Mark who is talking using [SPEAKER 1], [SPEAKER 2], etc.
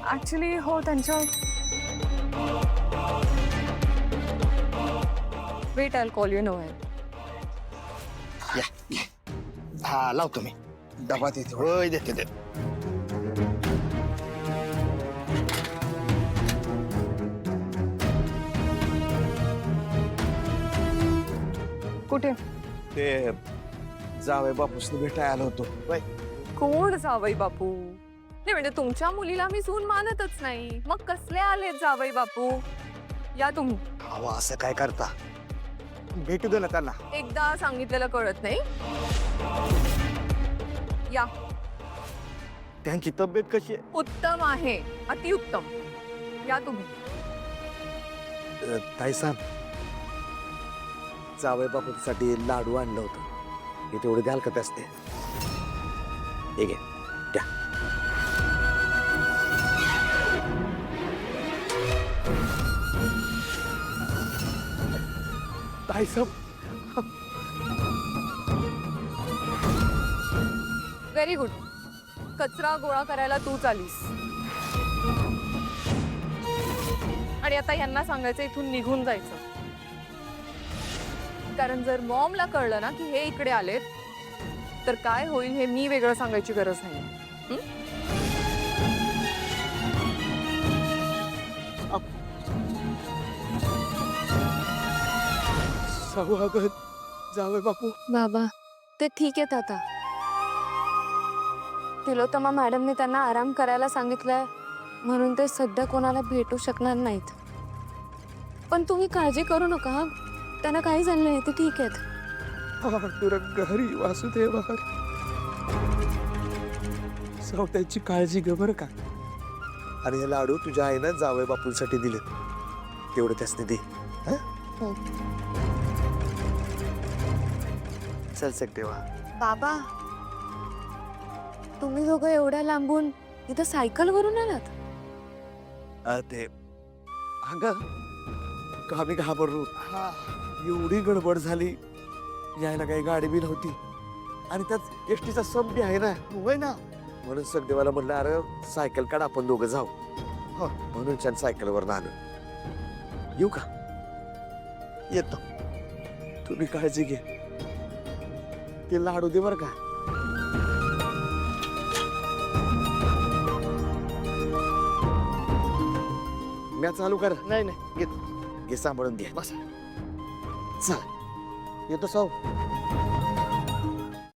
[SPEAKER 1] Actually हो त्यांच्या weight I call you know
[SPEAKER 2] या हा लावतो मी डबा देते होय देते दे
[SPEAKER 1] कुठे
[SPEAKER 2] ते जावे बापूसने भेटायला आलो होतो होय
[SPEAKER 1] कोण जावई बापू नाही म्हणजे तुमच्या मुलीला मी सून मानतच नाही मग कसले आले जावई बापू या तुम्ही
[SPEAKER 2] अहो असं काय करता भेटू दे ना त्यांना
[SPEAKER 1] एकदा सांगितलेलं कळत नाही या
[SPEAKER 2] त्यांची तब्येत कशी आहे
[SPEAKER 1] उत्तम आहे अतिउत्तम या तुम्ही
[SPEAKER 2] ताई सांग जावई बापूसाठी लाडू आणलं होतं हे तेवढे द्याल का त्यासते हे घे द्या ताई साहेब
[SPEAKER 1] व्हेरी गुड कचरा गोळा करायला तूच आलीस आणि आता यांना सांगायचं इथून निघून जायचं कारण जर मॉमला कळलं ना की हे इकडे आलेत तर काय होईल हे मी वेगळं सांगायची गरज नाही
[SPEAKER 2] स्वागत जावई बापू
[SPEAKER 3] बाबा ते ठीक आहेत आता तिलोत्तमा मॅडमने त्यांना आराम करायला सांगितलंय म्हणून ते सध्या कोणाला भेटू शकणार नाहीत पण तुम्ही काळजी करू नका हं. त्यांना काही झालं नाही ते ठीक आहेत
[SPEAKER 2] पांडुरंग हरी वासुदेव हरी सौत्याची काळजी घे बरं का आणि हे लाडू तुझ्या आईनं जावई बापूंसाठी दिले तेवढं त्यासने दे
[SPEAKER 3] हो.
[SPEAKER 2] चल सकदेवा
[SPEAKER 3] बाबा तुम्ही दोघं एवढ्या लांबून इथं सायकलवरून आलात
[SPEAKER 2] ते अगं आम्ही घाबरलो एवढी गडबड झाली यायला काही गाडी बी नव्हती आणि त्यात एसटीचा सम बी आहे ना होय ना म्हणून सकदेवाला म्हणलं अरे सायकल काढ आपण दोघं जाऊ म्हणून छान सायकलवर आलो येऊ का येतो तुम्ही काळजी घे ते लाडू दे बरं का म्या चालू कर नाही घे सांभाळून घे बस चल येतो साऊ